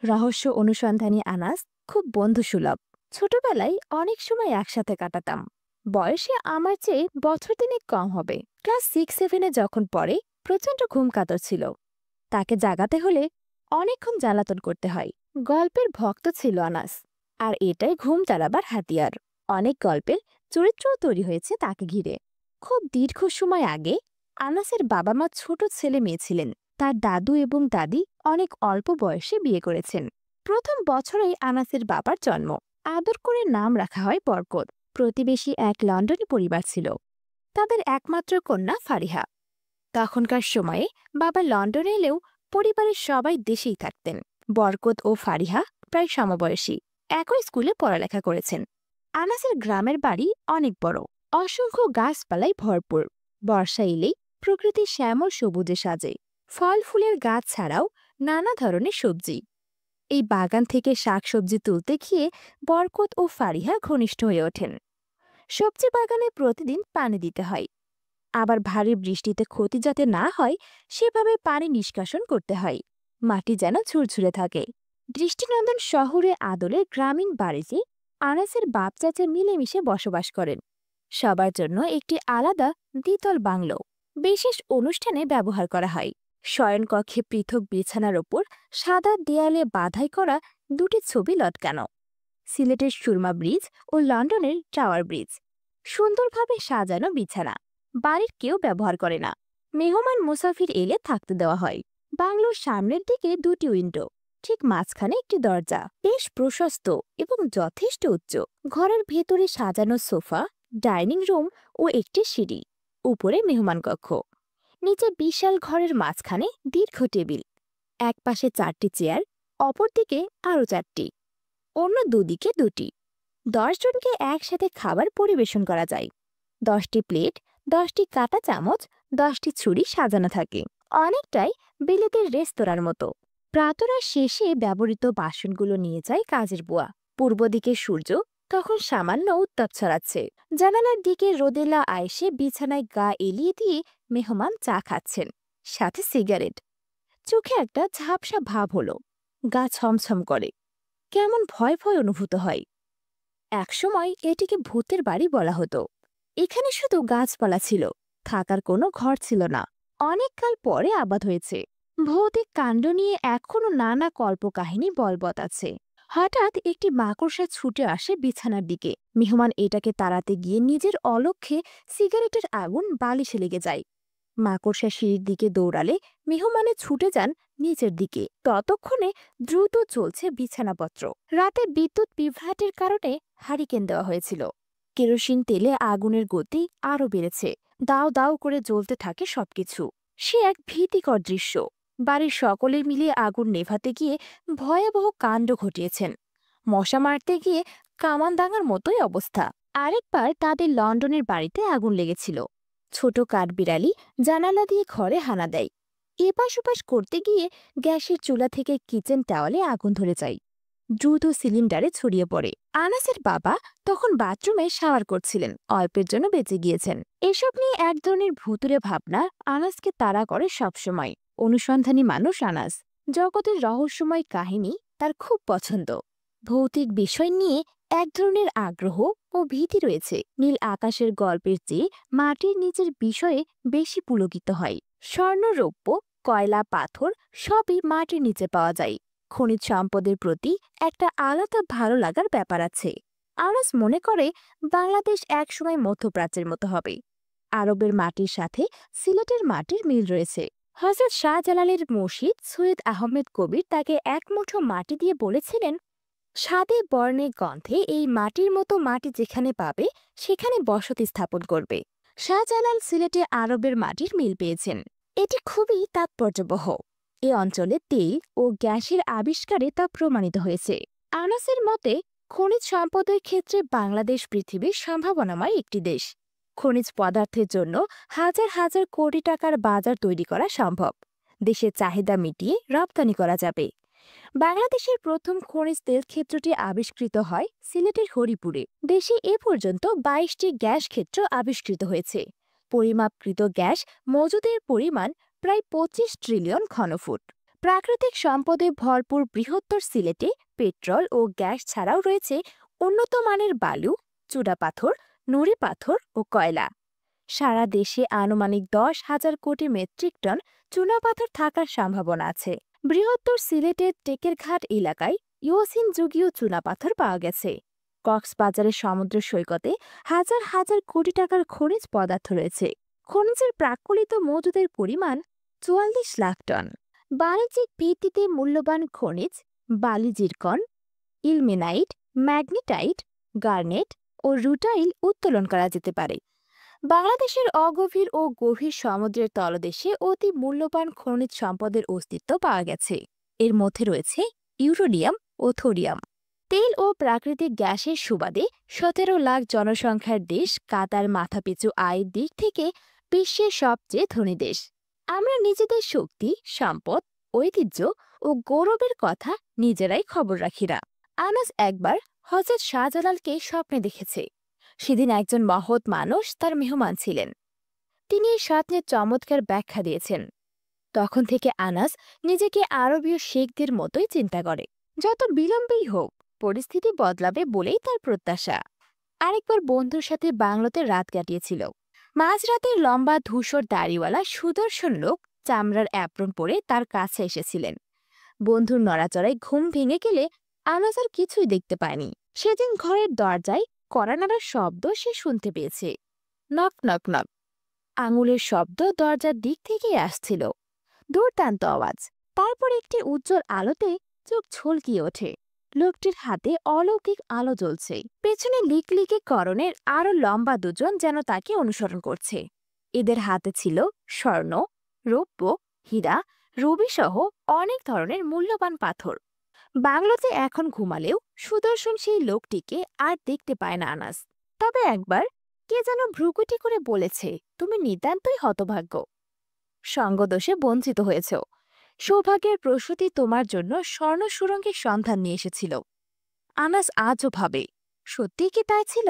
রহস্য অনুসন্ধানী আনাস খুব বন্ধুসুলভ। ছোটবেলায় অনেক সময় একসাথে কাটাতাম। বয়সে আমার চেয়ে বছর তিনেক কম হবে। ক্লাস 6-7-এ যখন পড়ে প্রচন্ড ঘুম কাতর ছিল। তাকে জাগাতে হলে অনেকক্ষণ জ্বালাতন করতে হয়। গল্পের ভক্ত ছিল আনাস, আর এটাই ঘুম চালাবার হাতিয়ার। অনেক গল্পের চরিত্রও তৈরি হয়েছে তাকে ঘিরে। খুব দীর্ঘ সময় আগে আনাসের বাবা মা ছোট ছেলে মেয়ে ছিলেন। তার দাদু এবং দাদি অনেক অল্প বয়সে বিয়ে করেছেন। প্রথম বছরেই আনাসের বাবার জন্ম। আদর করে নাম রাখা হয় বরকত। প্রতিবেশী এক লন্ডনী পরিবার ছিল, তাদের একমাত্র কন্যা ফারিহা। তখনকার সময়ে বাবা লন্ডনে এলেও পরিবারের সবাই দেশেই থাকতেন। বরকত ও ফারিহা প্রায় সমবয়সী, একই স্কুলে পড়ালেখা করেছেন। আনাসের গ্রামের বাড়ি অনেক বড়, অসংখ্য গাছপালায় ভরপুর। বর্ষা এলেই প্রকৃতি শ্যামল সবুজে সাজে। ফল ফুলের গাছ ছাড়াও নানা ধরনের সবজি। এই বাগান থেকে শাকসবজি তুলতে গিয়ে বরকত ও ফারিহা ঘনিষ্ঠ হয়ে ওঠেন। সবজি বাগানে প্রতিদিন পানি দিতে হয়, আবার ভারী বৃষ্টিতে ক্ষতি যাতে না হয় সেভাবে পানি নিষ্কাশন করতে হয়। মাটি যেন ঝুরঝুরে থাকে। দৃষ্টিনন্দন শহরে আদলের গ্রামীণ বাড়িতে আনাসের বাপ চাচা মিলেমিশে বসবাস করেন। সবার জন্য একটি আলাদা দ্বিতল বাংলো বিশেষ অনুষ্ঠানে ব্যবহার করা হয়। শয়নকক্ষে পৃথক বিছানার ওপর সাদা দেয়ালে বাধাই করা দুটি ছবি লটকানো। সিলেটের সুরমা ব্রিজ ও লন্ডনের টাওয়ার ব্রিজ। সুন্দরভাবে সাজানো বিছানা। বাড়ির কেউ ব্যবহার করে না, মেহমান মুসাফির এলে থাকতে দেওয়া হয়। বাংলোর সামনের দিকে দুটি উইন্ডো, ঠিক মাঝখানে একটি দরজা, বেশ প্রশস্ত এবং যথেষ্ট উচ্চ। ঘরের ভেতরে সাজানো সোফা, ডাইনিং রুম ও একটি সিঁড়ি। উপরে মেহমান কক্ষ। নিচে বিশাল ঘরের মাঝখানে দীর্ঘ টেবিল, এক পাশে 4টি চেয়ার, অপরদিকে আরও 4টি, অন্য দুদিকে দুটি। 10 জনকে একসাথে খাবার পরিবেশন করা যায়। 10টি প্লেট, 10টি কাঁটা চামচ, 10টি ছুরি সাজানো থাকে, অনেকটাই বিলেতের রেস্তোরাঁর মতো। প্রাতরাশ শেষে ব্যবহৃত বাসনগুলো নিয়ে যায় কাজের বুয়া। পূর্ব দিকে সূর্য তখন সামান্য উত্তাপ ছড়াচ্ছে। জানালার দিকে রোদেলা আয়েশে বিছানায় গা এলিয়ে দিয়ে মেহমান চা খাচ্ছেন, সাথে সিগারেট। চোখে একটা ঝাপসা ভাব হলো, গা ছমছম করে, কেমন ভয় ভয় অনুভূত হয়। একসময় এটিকে ভূতের বাড়ি বলা হতো। এখানে শুধু গাছপালা ছিল, থাকার কোনো ঘর ছিল না। অনেককাল পরে আবাদ হয়েছে। ভৌতিক কাণ্ড নিয়ে এখনো নানা কল্পকাহিনী বলবৎ আছে। হঠাৎ একটি মাকড়সা ছুটে আসে বিছানার দিকে। মেহমান এটাকে তাড়াতে গিয়ে নিজের অলক্ষ্যে সিগারেটের আগুন বালিশে লেগে যায়। মাকড়সা সিঁড়ির দিকে দৌড়ালে মেহমানে ছুটে যান নিচের দিকে। ততক্ষণে দ্রুত চলছে বিছানাপত্র। রাতে বিদ্যুৎ বিভ্রাটের কারণে হারিকেন দেওয়া হয়েছিল। কেরোসিন তেলে আগুনের গতি আরও বেড়েছে। দাও দাও করে জ্বলতে থাকে সবকিছু। সে এক ভীতিকর দৃশ্য। বাড়ির সকলে মিলে আগুন নেভাতে গিয়ে ভয়াবহ কাণ্ড ঘটিয়েছেন। মশা মারতে গিয়ে কামান দাঙার মতোই অবস্থা। আরেকবার তাদের লন্ডনের বাড়িতে আগুন লেগেছিল। ছোট কাঠবিড়ালি জানালা দিয়ে ঘরে হানা দেয়। এপাশ ওপাশ করতে গিয়ে গ্যাসের চুলা থেকে কিচেন টাওয়ালে আগুন ধরে যায়, দ্রুত সিলিন্ডারে ছড়িয়ে পড়ে। আনাসের বাবা তখন বাথরুমে শাওয়ার করছিলেন, অল্পের জন্য বেঁচে গিয়েছেন। এসব নিয়ে এক ধরনের ভুতুরে ভাবনা আনাসকে তাড়া করে সবসময়। অনুসন্ধানী মানুষ আনাস। জগতের রহস্যময় কাহিনী তার খুব পছন্দ। ভৌতিক বিষয় নিয়ে এক ধরনের আগ্রহ ও ভীতি রয়েছে। নীল আকাশের গল্পের চেয়ে মাটির নিচের বিষয়ে বেশি পুলকিত হয়। স্বর্ণ, রৌপ্য, কয়লা, পাথর সবই মাটির নিচে পাওয়া যায়। খনিজ সম্পদের প্রতি একটা আলাদা ভালো লাগার ব্যাপার আছে। আনাস মনে করে বাংলাদেশ একসময় মধ্যপ্রাচ্যের মতো হবে। আরবের মাটির সাথে সিলেটের মাটির মিল রয়েছে। হযরত শাহজালালের মুর্শিদ সৈয়দ আহমেদ কবির তাকে এক মুঠো মাটি দিয়ে বলেছিলেন, স্বাদে বর্ণে গন্ধে এই মাটির মতো মাটি যেখানে পাবে সেখানে বসতি স্থাপন করবে। শাহজালাল সিলেটে আরবের মাটির মিল পেয়েছেন। এটি খুবই তাৎপর্যবহ। এ অঞ্চলে তেল ও গ্যাসের আবিষ্কারে তা প্রমাণিত হয়েছে। আনাসের মতে খনিজ সম্পদের ক্ষেত্রে বাংলাদেশ পৃথিবীর সম্ভাবনাময় একটি দেশ। খনিজ পদার্থের জন্য হাজার হাজার কোটি টাকার বাজার তৈরি করা সম্ভব। দেশের চাহিদা মিটিয়ে রপ্তানি করা যাবে। বাংলাদেশের প্রথম খনিজ তেল ক্ষেত্রটি আবিষ্কৃত হয় সিলেটের হরিপুরে। দেশে এ পর্যন্ত 22টি গ্যাস ক্ষেত্র আবিষ্কৃত হয়েছে। পরিমাপকৃত গ্যাস মজুদের পরিমাণ প্রায় 25 ট্রিলিয়ন ঘনফুট। প্রাকৃতিক সম্পদে ভরপুর বৃহত্তর সিলেটে পেট্রোল ও গ্যাস ছাড়াও রয়েছে উন্নত মানের বালু, চূড়াপাথর, নুড়ি পাথর ও কয়লা। সারা দেশে আনুমানিক 10,000 কোটি মেট্রিক টন চুনাপাথর থাকার সম্ভাবনা আছে। বৃহত্তর সিলেটের টেকেরঘাট এলাকায় ইওসিন যুগীয় চুনাপাথর পাওয়া গেছে। কক্সবাজারের সমুদ্র সৈকতে হাজার হাজার কোটি টাকার খনিজ পদার্থ রয়েছে। খনিজের প্রাক্কলিত মজুদের পরিমাণ 44 লাখ টন। বাণিজ্যিক ভিত্তিতে মূল্যবান খনিজ বালি, জিরকন, ইলমেনাইট, ম্যাগনেটাইট, গার্নেট ও রুটাইল উত্তোলন করা যেতে পারে। বাংলাদেশের অগভীর ও গভীর সমুদ্রের তলদেশে অতি মূল্যবান খনিজ সম্পদের অস্তিত্ব পাওয়া গেছে। এর মধ্যে রয়েছে ইউরেনিয়াম ও থোরিয়াম। তেল ও প্রাকৃতিক গ্যাসের সুবাদে 17 লাখ জনসংখ্যার দেশ কাতার মাথাপিছু আয়ের দিক থেকে বিশ্বের সবচেয়ে ধনী দেশ। আমরা নিজেদের শক্তি, সম্পদ, ঐতিহ্য ও গৌরবের কথা নিজেরাই খবর রাখি না। আনাস একবার হযরত শাহজালালকে স্বপ্নে দেখেছে। সেদিন একজন মহৎ মানুষ তার মেহমান ছিলেন। তিনি এই স্বপ্নের চমৎকার ব্যাখ্যা দিয়েছেন। তখন থেকে আনাস নিজেকে আরবীয় শেখদের মতোই চিন্তা করে। যত বিলম্বেই হোক পরিস্থিতি বদলাবে বলেই তার প্রত্যাশা। আরেকবার বন্ধুর সাথে বাংলোতে রাত কাটিয়েছিল। মাঝরাতের লম্বা ধূসর দাড়িওয়ালা সুদর্শন লোক চামড়ার অ্যাপ্রন পরে তার কাছে এসেছিলেন। বন্ধুর নড়াচড়ায় ঘুম ভেঙে গেলে আনাস আর কিছুই দেখতে পায়নি। সেদিন ঘরের দরজায় কড়া নাড়ার শব্দ সে শুনতে পেয়েছে। Knock knock knock. আঙুলের শব্দ দরজার দিক থেকেই আসছিল। দুর্দান্ত আওয়াজ। তারপর একটি উজ্জ্বল আলোতে চোখ ছলকিয়ে ওঠে। লোকটির হাতে অলৌকিক আলো জ্বলছে। পেছনে লিকলিকে করণের আরো লম্বা দুজন যেন তাকে অনুসরণ করছে। এদের হাতে ছিল স্বর্ণ, রৌপ্য, হীরা, রুবি সহ অনেক ধরনের মূল্যবান পাথর। বাংলোতে এখন ঘুমালেও সুদর্শন সেই লোকটিকে আর দেখতে পায় না আনাস। তবে একবার কে যেন ভ্রুকুটি করে বলেছে, তুমি নিতান্তই হতভাগ্য। সঙ্গদোষে বঞ্চিত হয়েছ। সৌভাগ্যের প্রসূতি তোমার জন্য স্বর্ণ সুরঙ্গের সন্ধান নিয়ে এসেছিল। আনাস আজও ভাবে, সত্যিই কি তাই ছিল?